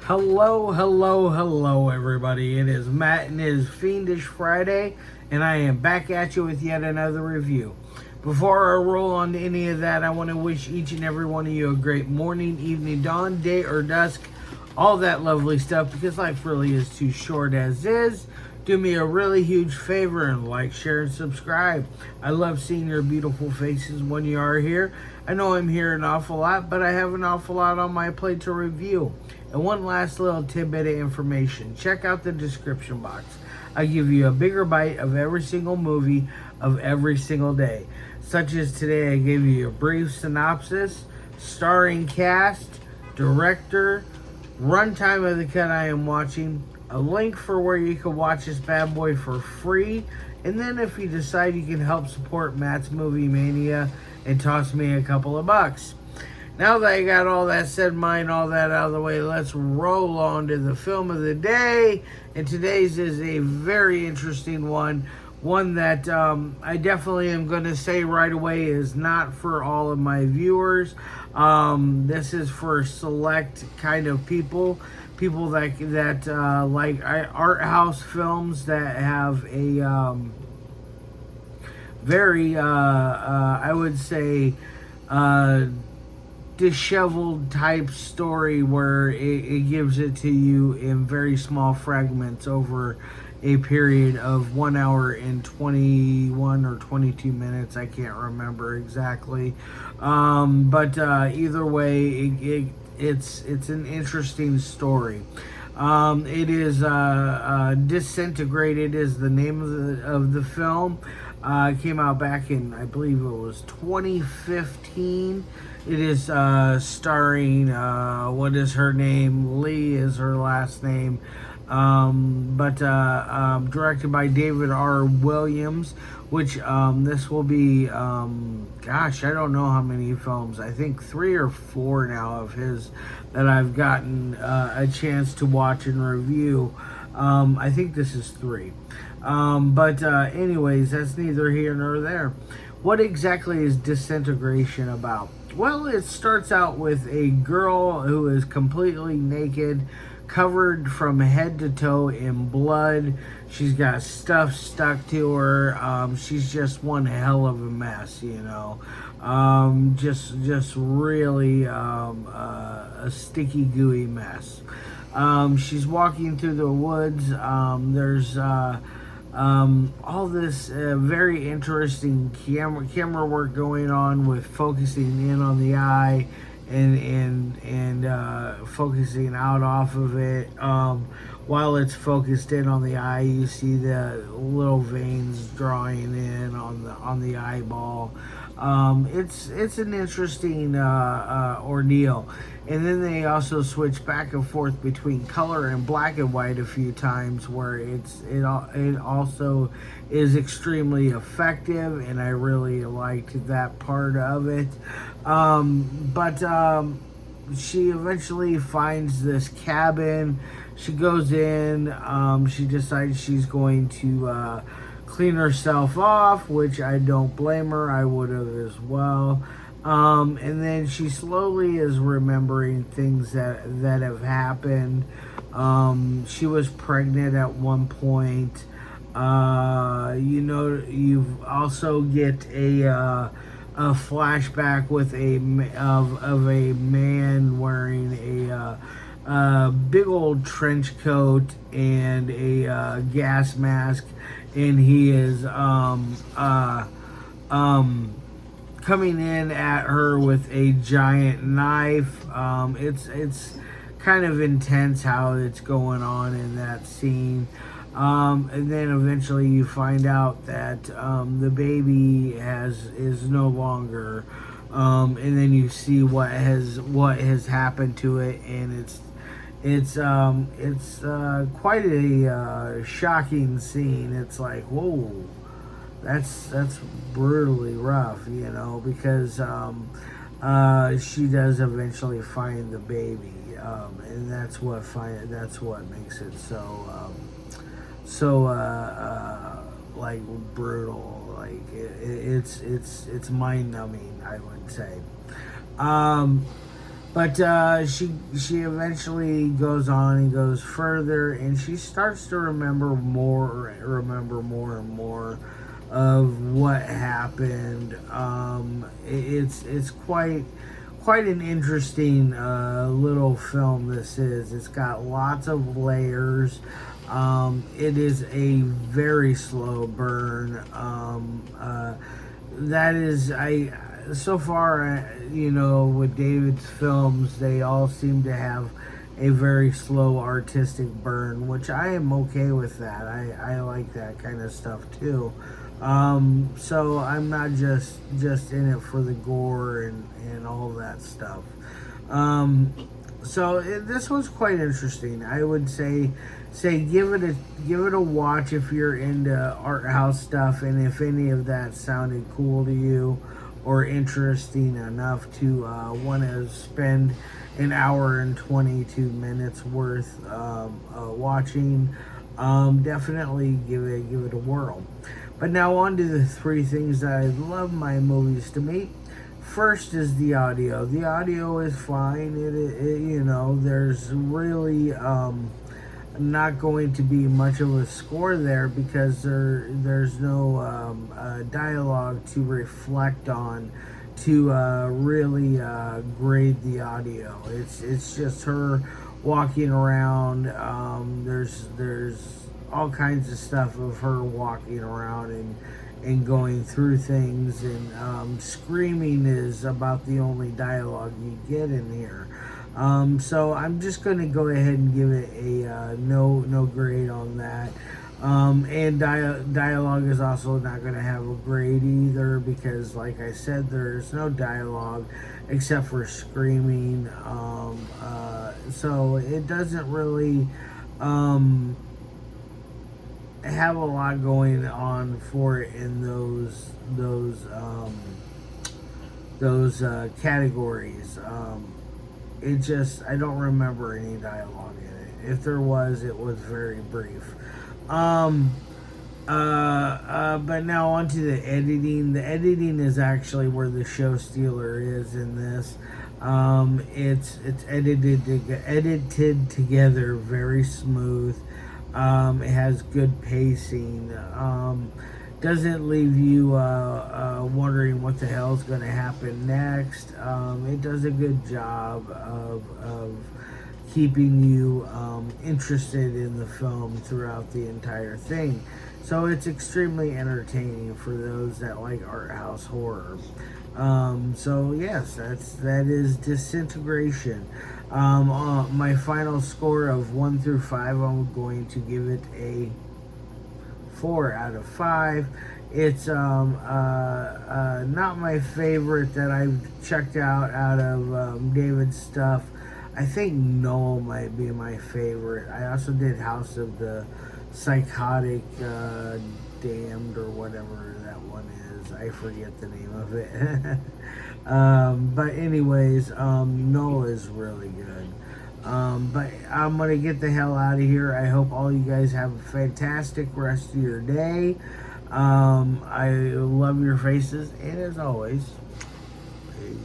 Hello, everybody. It is Matt and his Fiendish Friday, and I am back at you with yet another review. Before I roll on to any of that, I want to wish each and every one of you a great morning, evening, dawn, day, or dusk, all that lovely stuff, because life really is too short as is. Do me a really huge favor and like, share, and subscribe. I love seeing your beautiful faces when you are here. I know I'm here an awful lot, but I have an awful lot on my plate to review. And one last little tidbit of information. Check out the description box. I give you a bigger bite of every single movie of every single day. Such as today, I gave you a brief synopsis, starring cast, director, runtime of the cut I am watching, a link for where you can watch this bad boy for free, and then if you decide you can help support Matt's Movie Mania and toss me a couple of bucks. Now that I got all that said, mind all that out of the way, let's roll on to the film of the day. And today's is a very interesting one that I definitely am going to say right away is not for all of my viewers. This is for select kind of people that like art house films that have a very I would say disheveled type story where it gives it to you in very small fragments over a period of 1 hour and 21 or 22 minutes. I can't remember exactly, but either way, it's an interesting story. It is Disintegrated is the name of the film. It came out back in, I believe it was 2015. It is starring, what is her name? Leigh is her last name. But directed by David R. Williams, which this will be, gosh, I don't know how many films. I think 3 or 4 now of his that I've gotten a chance to watch and review. I think this is 3. But anyways, that's neither here nor there. What exactly is Disintegration about? Well, it starts out with a girl who is completely naked, covered from head to toe in blood. She's got stuff stuck to her. She's just one hell of a mess, you know. Just really a sticky, gooey mess. She's walking through the woods. There's all this very interesting camera work going on with focusing in on the eye and focusing out off of it. While it's focused in on the eye, you see the little veins drawing in on the eyeball. It's an interesting ordeal. And then they also switch back and forth between color and black and white a few times, where it also is extremely effective, and I really liked that part of it. But she eventually finds this cabin. She goes in. She decides she's going to clean herself off, which I don't blame her. I would have as well. And then she slowly is remembering things that have happened. She was pregnant at one point. You also get a flashback with a man wearing a big old trench coat and a gas mask, and he is coming in at her with a giant knife. It's kind of intense how it's going on in that scene. And then eventually you find out that the baby is no longer. And then you see what has happened to it, and it's quite a shocking scene. It's like, whoa. That's brutally rough, you know, because she does eventually find the baby, and that's what makes it so like brutal. Like it's mind numbing, I would say. But she eventually goes on and goes further, and she starts to remember more and more of what happened. It's quite an interesting little film. This is. It's got lots of layers. It is a very slow burn. That is, I so far, with David's films, they all seem to have a very slow artistic burn, which I am okay with that. I like that kind of stuff too. So I'm not just in it for the gore and all that stuff. This was quite interesting. I would say give it a watch if you're into art house stuff, and if any of that sounded cool to you or interesting enough to want to spend an hour and 22 minutes worth watching, definitely give it a whirl. But now on to the three things that I love my movies to meet. First is the audio. The audio is fine. There's really not going to be much of a score there because there's no dialogue to reflect on to really grade the audio. It's just her walking around. There's all kinds of stuff of her walking around and going through things, and screaming is about the only dialogue you get in here. So I'm just going to go ahead and give it a no grade on that. And dialogue is also not going to have a grade either because, like I said, there's no dialogue except for screaming. So it doesn't really have a lot going on for it in those categories. I don't remember any dialogue in it. If there was, it was very brief. But now on to the editing. The editing is actually where the show stealer is in this. It's edited together very smooth. It has good pacing. Doesn't leave you wondering what the hell is going to happen next. It does a good job of keeping you interested in the film throughout the entire thing. So it's extremely entertaining for those that like art house horror. So yes, that is Disintegration. My final score of 1 through 5, I'm going to give it a 4 out of 5. It's not my favorite that I've checked out of David's stuff. I think Noel might be my favorite. I also did House of the Psychotic Damned or whatever that one is. I forget the name of it. But anyways, Noel is really good. But I'm going to get the hell out of here. I hope all you guys have a fantastic rest of your day. I love your faces. And as always, peace.